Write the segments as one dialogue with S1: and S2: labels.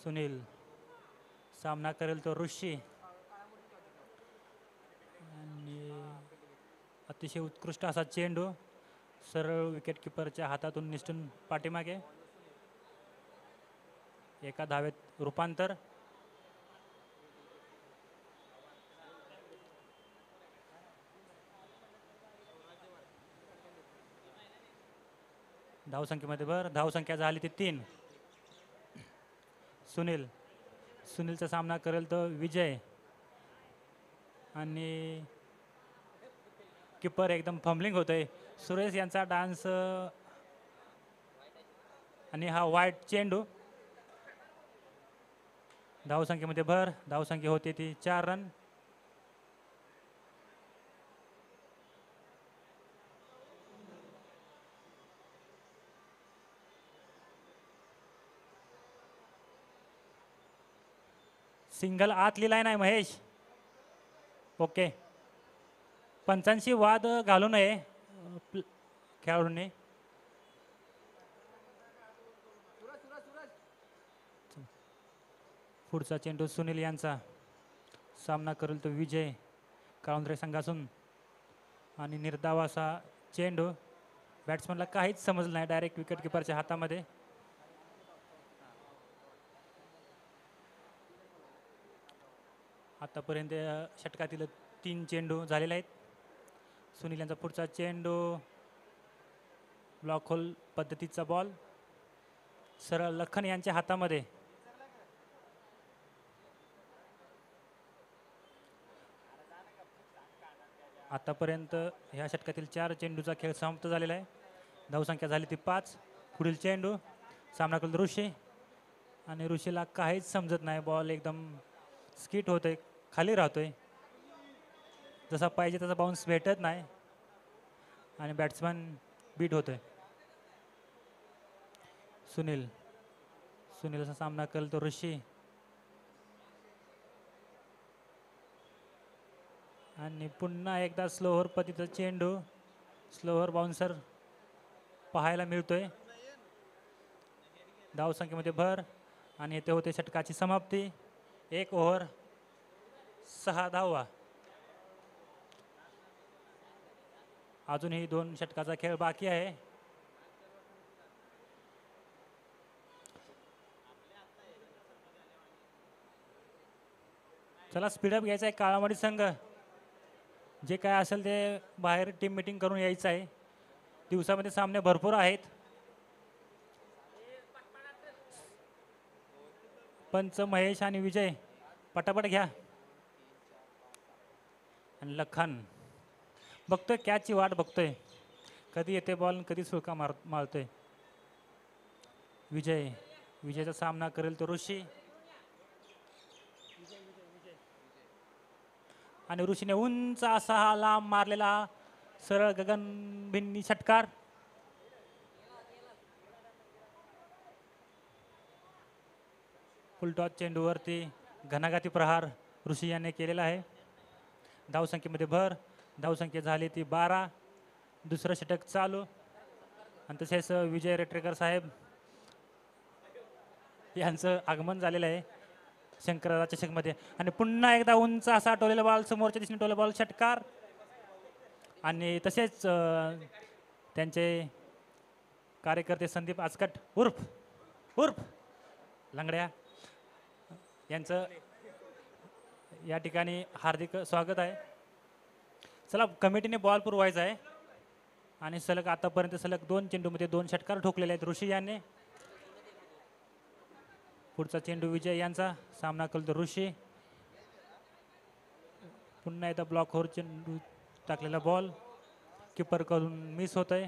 S1: सुनील सामना करेल तो ऋषी आणि अतिशय उत्कृष्ट असा चेंडू सरळ विकेट किपरच्या हातातून निसटून पाठीमागे. एका धावेत रूपांतर. धावसंख्येमध्ये भर. धावसंख्या झाली ती 3. सुनीलचा सामना करेल तो विजय आणि किपर एकदम फंबलिंग होतोय. सुरेश यांचा डान्स आणि हा वाईट चेंडू. धावसंख्येमध्ये भर. धावसंख्या होते ती 4 रन. सिंगल आत लिहिलाय नाही महेश. ओके. पंचांशी वाद घालू नये खेळाडूंनी. पुढचा चेंडू सुनील यांचा. सामना करेल तो विजय काळुंद्रे संघातून आणि निर्धाव असा चेंडू. बॅट्समनला काहीच समजलं नाही. डायरेक्ट विकेट किपरच्या हातामध्ये. आतापर्यंत षटकातील 3 चेंडू झालेले आहेत. सुनील यांचा पुढचा चेंडू ब्लॉक होल पद्धतीचा बॉल सरळ लखन यांच्या हातामध्ये. आतापर्यंत ह्या षटकातील 4 चेंडूचा खेळ समाप्त झालेला आहे. धावसंख्या झाली ती 5. पुढील चेंडू सामना करेल ऋषी आणि ऋषीला काहीच समजत नाही. बॉल एकदम स्किट होतोय, खाली राहतोय. जसा पाहिजे तसा बाउन्स भेटत नाही आणि बॅट्समन बीट होतोय. सुनीलचा सामना करेल तो ऋषी आणि पुन्हा एकदा स्लोअर पद्धतीचा चेंडू. स्लोअर बाउन्सर पाहायला मिळतोय. धावसंख्येमध्ये भर आणि येथे होते षटकाची समाप्ती. 1 ओव्हर 6 धावा. अजूनही 2 षटकाचा खेळ बाकी आहे. चला स्पीडअप घ्यायचा आहे. काळामाडी संघ जे काय असेल ते बाहेर टीम मीटिंग करून यायचं आहे. दिवसामध्ये सामने भरपूर आहेत. पंच महेश आणि विजय पटापट घ्या. आणि लखन बघतोय कॅचची वाट बघतोय. कधी येते बॉल कधी सुळका मारतोय. विजयचा सामना करेल तो ऋषी आणि ऋषीने उंच असा हा लांब मारलेला सरळ गगनभिन्नी षटकार. फुलटॉस चेंडूवरती घनाघाती प्रहार ऋषी याने केलेला आहे. धावसंख्येमध्ये भर. धावसंख्या झाली ती 12. दुसरं षटक चालू आणि तसेच विजय रेटरेकर साहेब यांचं आगमन झालेलं आहे शंकरराव चषकमध्ये. आणि पुन्हा एकदा उंच असा टोलेला बॉल समोरच्या दिशेने टोले बॉल षटकार आणि तसेच त्यांचे कार्यकर्ते संदीप आचकट उर्फ लंगड्या यांचं या ठिकाणी हार्दिक स्वागत आहे. चला कमिटीने बॉल पुरवायचा आहे आणि सलग आतापर्यंत सलग 2 चेंडूमध्ये 2 षटकार ठोकलेले आहेत ऋषी यांनी. पुढचा चेंडू विजय यांचा. सामना करतो ऋषी. पुन्हा एकदा ब्लॉक होर चेंडू टाकलेला बॉल किपर कडून मिस होतोय.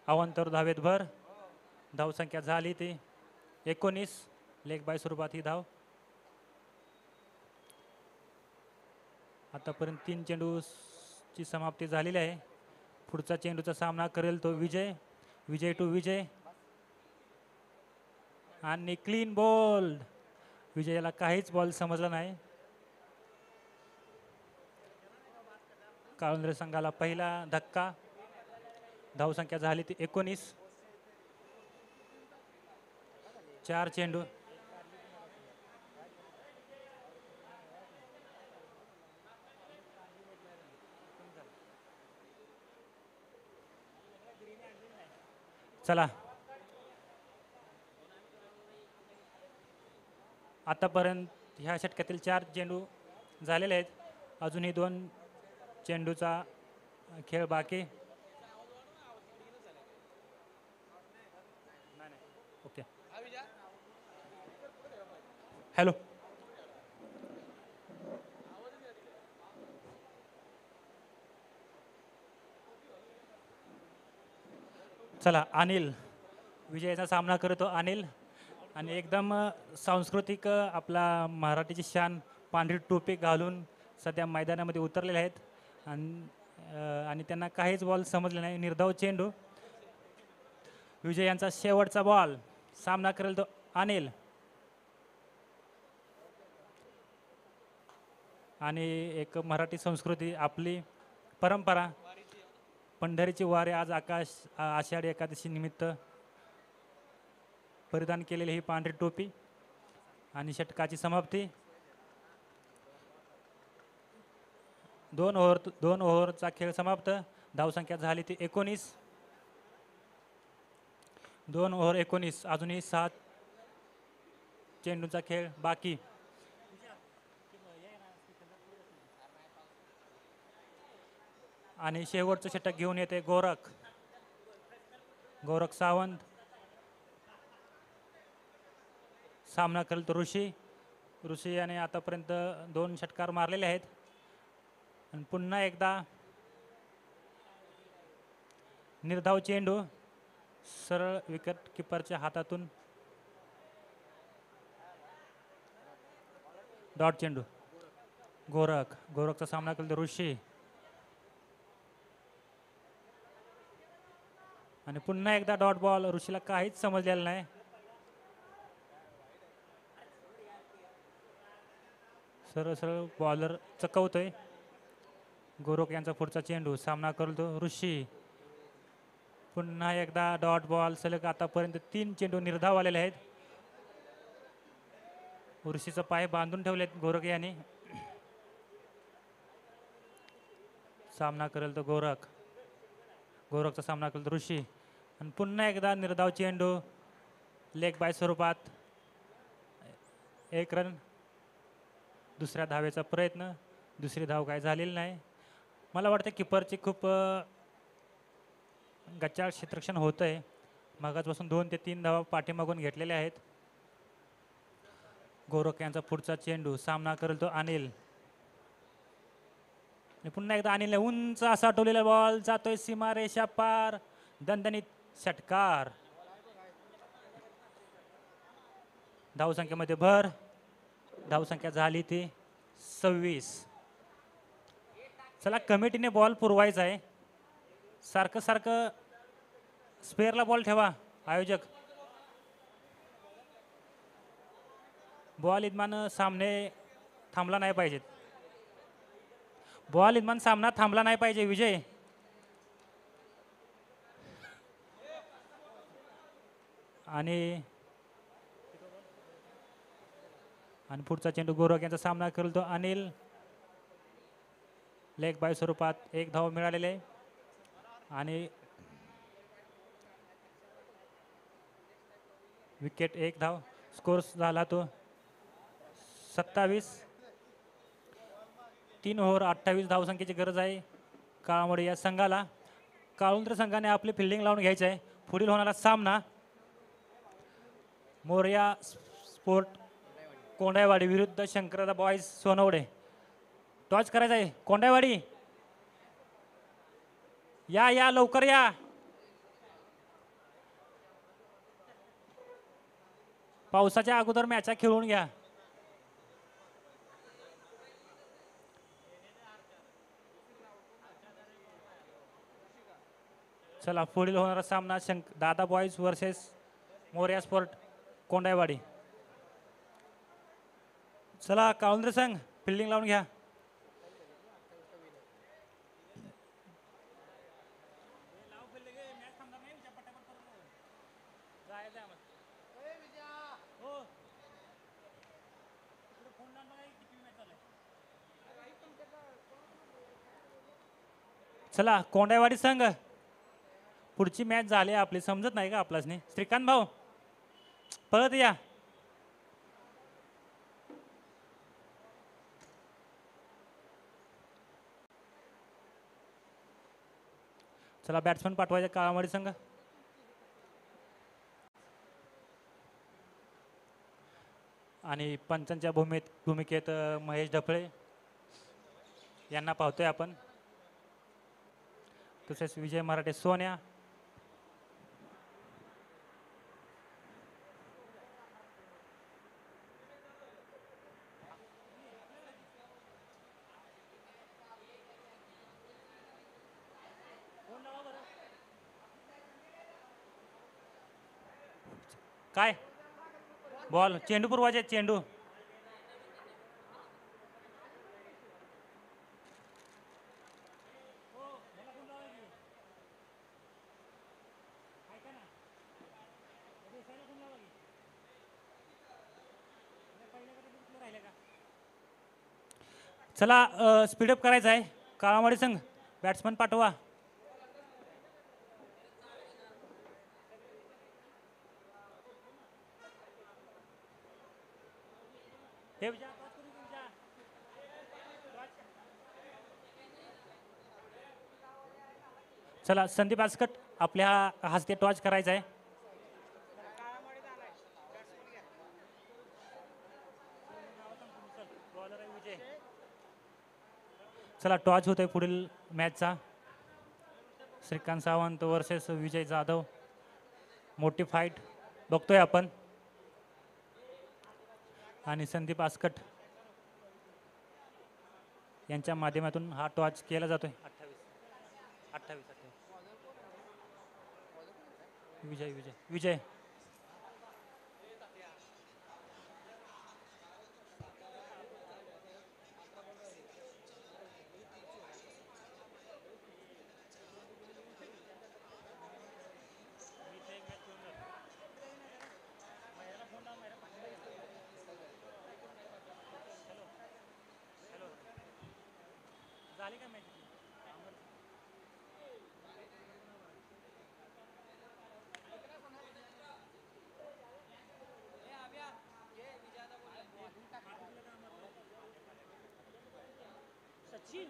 S1: अवांतर धावेत भर. धावसंख्या झाली ती 19. लेग बाय स्वरूपात ही धाव. आतापर्यंत 3 चेंडूची समाप्ती झालेली आहे. पुढचा चेंडूचा सामना करेल तो विजय टू विजय आणि क्लीन बॉल. विजयाला काहीच बॉल समजला नाही. काळुंद्रे संघाला पहिला धक्का. धावसंख्या झाली ती 19. 4 चेंडू. चला, आतापर्यंत ह्या षटकातील 4 चेंडू झालेले आहेत. अजूनही 2 चेंडूचा खेळ बाकी. Okay, hello. चला, अनिल विजयाचा सामना करतो. अनिल आणि एकदम सांस्कृतिक आपला मराठीची शान पांढरी टोपी घालून सध्या मैदानामध्ये उतरलेले आहेत. आणि त्यांना काहीच बॉल समजले नाही. निर्धाव चेंडू. विजय यांचा शेवटचा बॉल. सामना करेल तो अनिल. आणि एक मराठी संस्कृती, आपली परंपरा, पंढरीची वारी आज आषाढी एकादशी निमित्त परिधान केलेली ही पांढरी टोपी. आणि षटकाची समाप्ती. 2 ओव्हरचा खेळ समाप्त. धावसंख्या झाली ती 19. 2 ओव्हर 19. अजूनही 7 चेंडूचा खेळ बाकी. आणि शेवटचं षटक घेऊन येते गोरख सावंत. सामना करेल तो ऋषी याने आतापर्यंत 2 षटकार मारलेले आहेत. आणि पुन्हा एकदा निर्धाव चेंडू सरळ विकेट किपरच्या हातातून. डॉट चेंडू. गोरखचा सामना केला तो ऋषी. आणि पुन्हा एकदा डॉट बॉल. ऋषीला काहीच समजलेलं नाही. सरळ बॉलर चकवतोय. गोरख यांचा पुढचा चेंडू. सामना करतो ऋषी. पुन्हा एकदा डॉट बॉल. सलग आतापर्यंत 3 चेंडू निर्धाव आलेले आहेत. ऋषीचा पाय बांधून ठेवलेत गोरख यांनी. सामना करेल तो गोरखचा सामना करेल तो ऋषी. आणि पुन्हा एकदा निर्धाव चेंडू. लेग बाय स्वरूपात 1 रन. दुसऱ्या धावेचा प्रयत्न. दुसरी धाव काय झालेली नाही. मला वाटतं किपरची खूप गच्चाळ क्षेत्ररक्षण होत आहे. मगाचपासून 2 ते 3 धावा पाठीमागून घेतलेल्या आहेत. गोरख यांचा पुढचा चेंडू. सामना करेल तो अनिल. पुन्हा एकदा अनिल. उंच असा टोलेला बॉल जातोय सीमारेषा पार. दणदणीत षटकार. धावसंख्येमध्ये भर. धावसंख्या झाली ती 26. चला, कमिटीने बॉल पुरवायचा आहे. सारखं स्पेअरला बॉल ठेवा आयोजक. बॉल इदमान सामने थांबला नाही पाहिजेत. बॉल इदमान सामना थांबला नाही पाहिजे विजय. आणि पुढचा चेंडू. गोरख यांचा सामना करेल तो अनिल. लेग बाय स्वरूपात 1 धाव मिळालेले. आणि विकेट 1 धाव. स्कोर झाला तो 27. 3 ओव्हर 28 धावसंख्येची गरज आहे काळामोडी या संघाला. काळुंद्र संघाने आपली फिल्डिंग लावून घ्यायची आहे. पुढील होणारा सामना मोरया स्पोर्ट कोंडाईवाडी विरुद्ध शंकरदा बॉईज सोनवडे. टॉच करायचा आहे. कोंडाईवाडी या लवकर या. पावसाच्या अगोदर मॅचा खेळून घ्या. चला, पुढील होणारा सामना दादा बॉईज वर्सेस मोरया स्पोर्ट कोंडाईवाडी. चला, काळुंद्र संघ फिल्डिंग लावून घ्या. चला कोंडाईवाडी संघ, पुढची मॅच झाली आपली, समजत नाही का आपलाच नाही. श्रीकांत भाऊ परत या. चला बॅट्समन पाठवायचा काळावाडी संघ. आणि पंचांच्या भूमिकेत महेश ढपळे यांना पाहतोय आपण. तसेच विजय मराठे सोन्या, काय बॉल चेंडू पुरवायचे, चेंडू. चला स्पीडअप करायचं आहे. काळावाडी संघ बॅट्समन पाठवा. चला संदीप आसकट आपल्या हस्ते टॉच करायचा आहे. चला टॉच होतोय पुढील मॅचचा. श्रीकांत सावंत वर्सेस विजय जाधव. मोठी फाईट बघतोय आपण. आणि संदीप आसकट यांच्या माध्यमातून हा टॉच केला जातोय. 28 विजय विजय विजय. झाली का मॅच? सचिन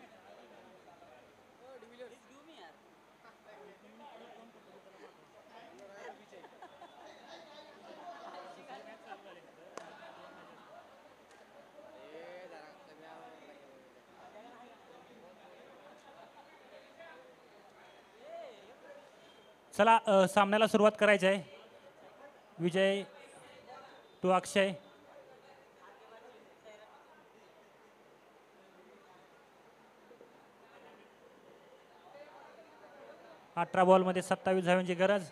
S1: चला सामन्याला सुरुवात करायची आहे. विजय टू अक्षय. अठरा बॉलमध्ये 27 धावांची गरज.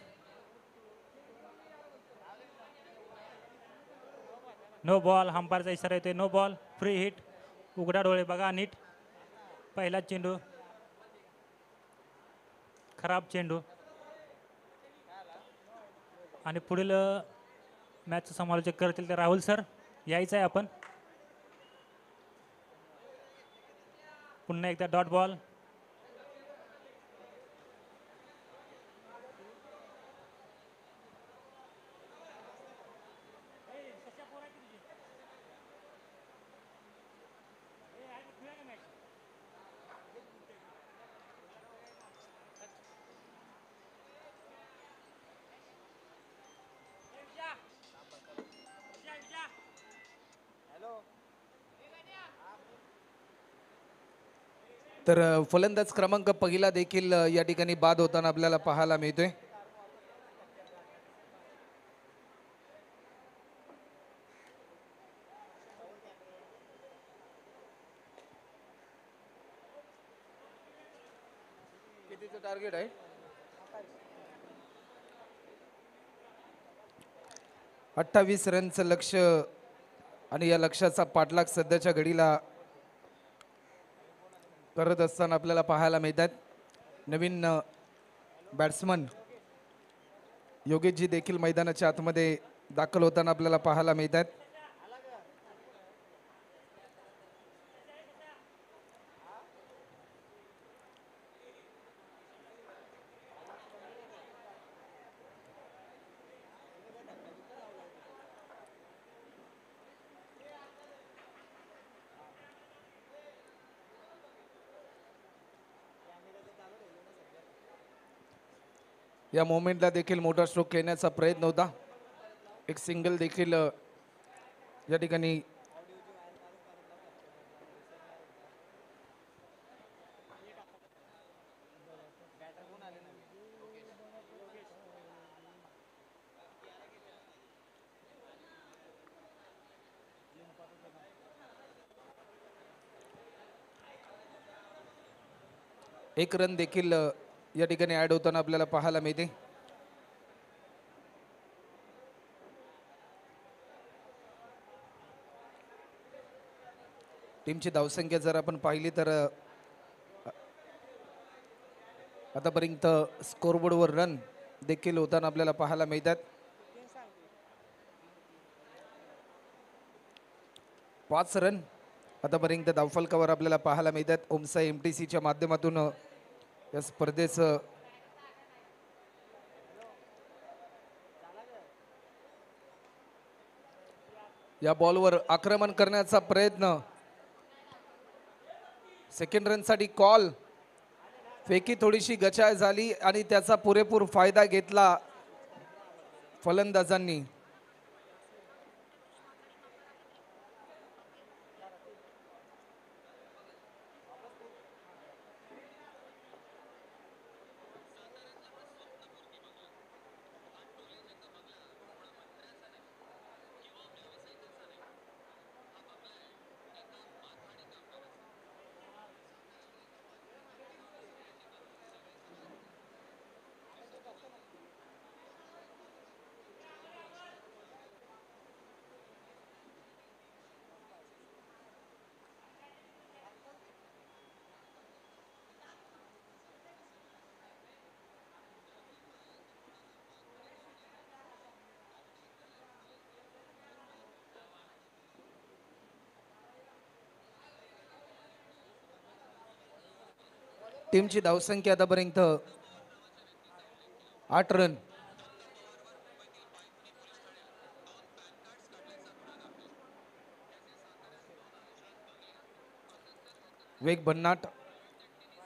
S1: No ball. हंपायरचा इशारा येतोय. No ball. Free hit. उघडा डोळे बघा नीट. पहिला चेंडू खराब चेंडू. आणि पुढील मॅचचं समालोचक करतील ते राहुल सर. यायचं आहे आपण. पुन्हा एकदा डॉट बॉल.
S2: तर फलंदाज क्रमांक पहिला देखील या ठिकाणी बाद होताना आपल्याला पाहायला मिळतोय. कितीचं टार्गेट आहे? 28 रनचं लक्ष्य आणि या लक्ष्याचा पाठलाग सध्याच्या घडीला करत असताना आपल्याला पाहायला मिळतात. नवीन बॅट्समन योगेशजी देखील मैदानाच्या आतमध्ये दाखल होताना आपल्याला पाहायला मिळतात. या मोमेंटला देखील मोठा स्ट्रोक खेळण्याचा प्रयत्न होता. एक सिंगल देखील या ठिकाणी एक रन देखील या ठिकाणी ऍड होताना आपल्याला पाहायला मिळते. टीमची धावसंख्या जर आपण पाहिली तर आतापर्यंत स्कोरबोर्डवर रन देखील होताना आपल्याला पाहायला मिळतात. 5 रन आतापर्यंत धावफलकावर आपल्याला पाहायला मिळतात. ओमसाई MTCच्या माध्यमातून या स्पर्धेचं या बॉलवर आक्रमण करण्याचा प्रयत्न. सेकंड रनसाठी कॉल. फेकी थोडीशी गचाळ झाली आणि त्याचा पुरेपूर फायदा घेतला फलंदाजांनी. टीमची धावसंख्या आतापर्यंत 8 रन. वेग भन्नाट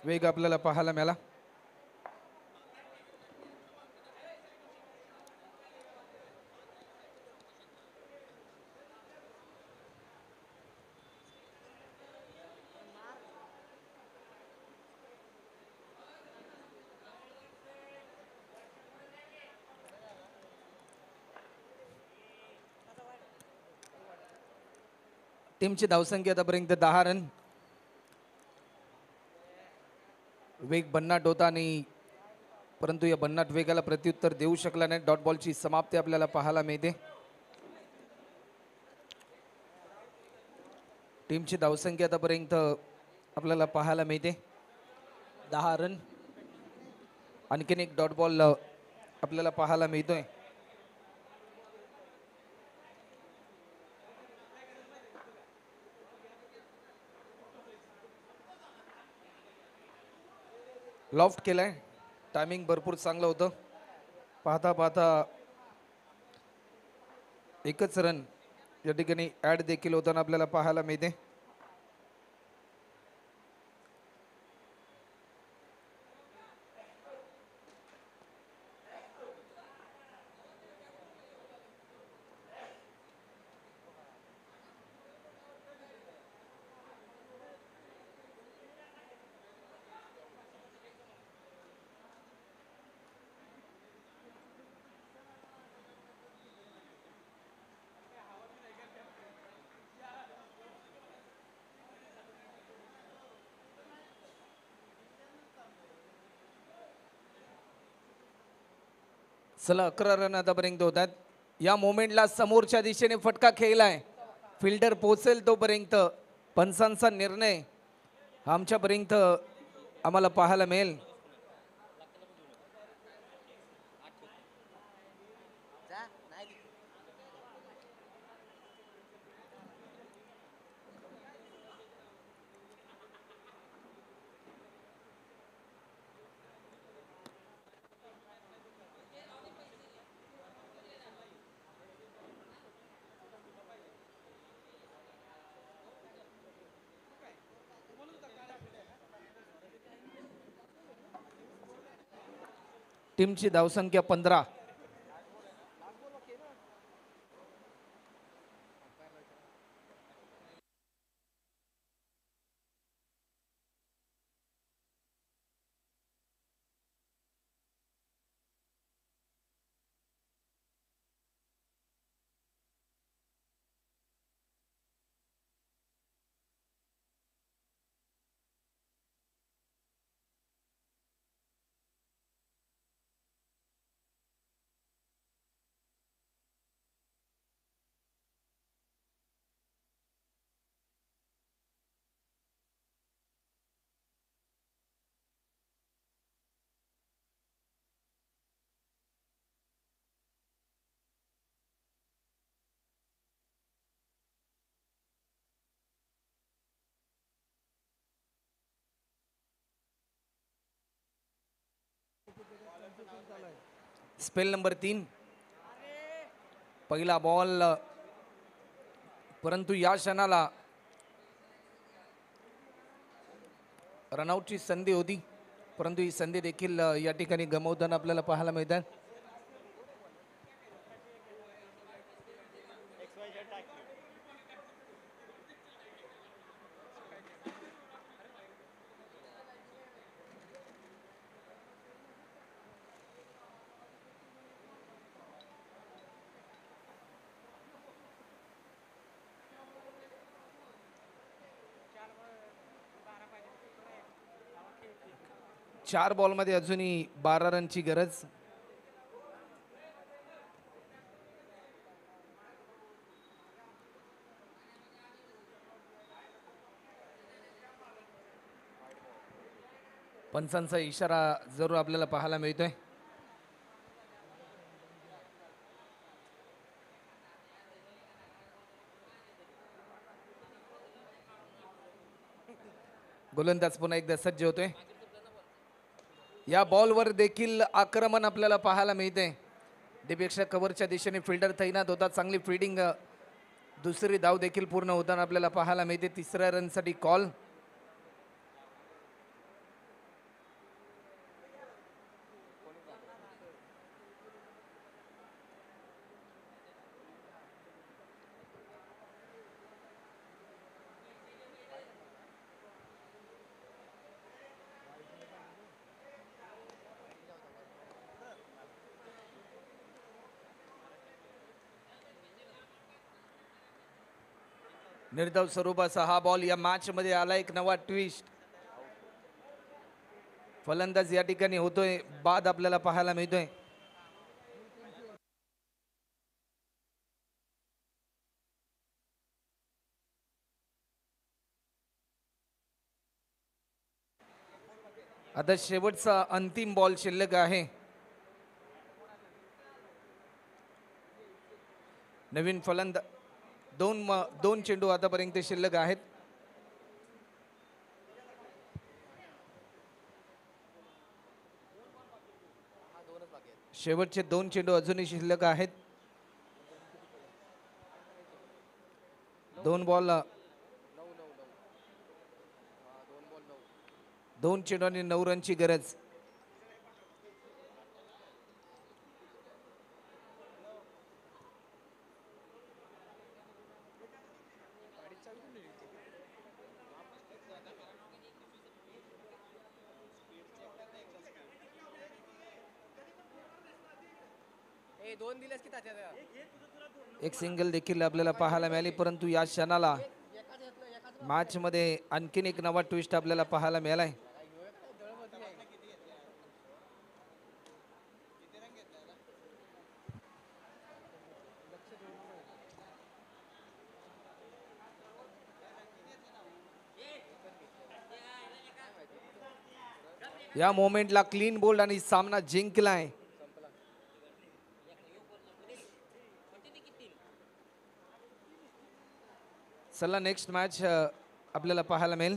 S2: वेग आपल्याला पाहायला मिळाला. टीमची धावसंख्या आतापर्यंत 10 रन. वेग भन्नाट होता आणि परंतु या भन्नाट वेगाला प्रत्युत्तर देऊ शकला नाही. डॉट बॉलची समाप्ती आपल्याला पाहायला मिळते. टीमची धावसंख्या आतापर्यंत आपल्याला पाहायला मिळते 10 रन. आणखीन एक डॉट बॉल आपल्याला पाहायला मिळतोय. लॉफ्ट केलाय. टायमिंग भरपूर चांगलं होतं. पाहता पाहता एकच रन या ठिकाणी ऍड देखील होताना आपल्याला पाहायला मिळते. चला 11 रन आतापर्यंत होतात. या मोमेंटला समोरच्या दिशेने फटका खेळलाय. फिल्डर पोहोचेल तोपर्यंत पंचांचा निर्णय आमच्यापर्यंत आम्हाला पाहायला मिळेल. टीमची धावसंख्या 15. Spell number 3. पहिला बॉल, परंतु या क्षणाला रनआउटची संधी होती, परंतु ही संधी देखील या ठिकाणी गमावताना आपल्याला पाहायला मिळतात. चार बॉलमध्ये अजूनही 12 रनची गरज. पंचांचा इशारा जरूर आपल्याला पाहायला मिळतोय. गोलंदाज पुन्हा एकदा सज्ज होतोय. या बॉलवर देखील आक्रमण आपल्याला पाहायला मिळते. डीपेक्षा कव्हरच्या दिशेने फिल्डर तैनात होता. चांगली फिल्डिंग, दुसरी धाव देखील पूर्ण होताना आपल्याला पाहायला मिळते. तिसऱ्या रनसाठी कॉल. निर्धाव स्वरूपाचा हा बॉल या मॅच मध्ये आला. एक नवा ट्विस्ट. फलंदाज या ठिकाणी होतोय, बाद आपल्याला पाहायला मिळतोय. आता शेवटचा अंतिम बॉल शिल्लक आहे. नवीन फलंदाज, दोन चेंडू आतापर्यंत शिल्लक आहेत. शेवटचे 2 चेंडू अजूनही शिल्लक आहेत. 2 बॉल, 2 चेंडू आणि 9 रनची गरज. एक सिंगल देखील आपल्याला पाहायला मिळाली, परंतु या क्षणाला मॅच मध्ये आणखीन एक नवा ट्विस्ट आपल्याला पाहायला मिळालाय. या मोमेंटला क्लीन बोल्ड आणि सामना जिंकलाय. चला नेक्स्ट मॅच आपल्याला पाहायला मिळेल.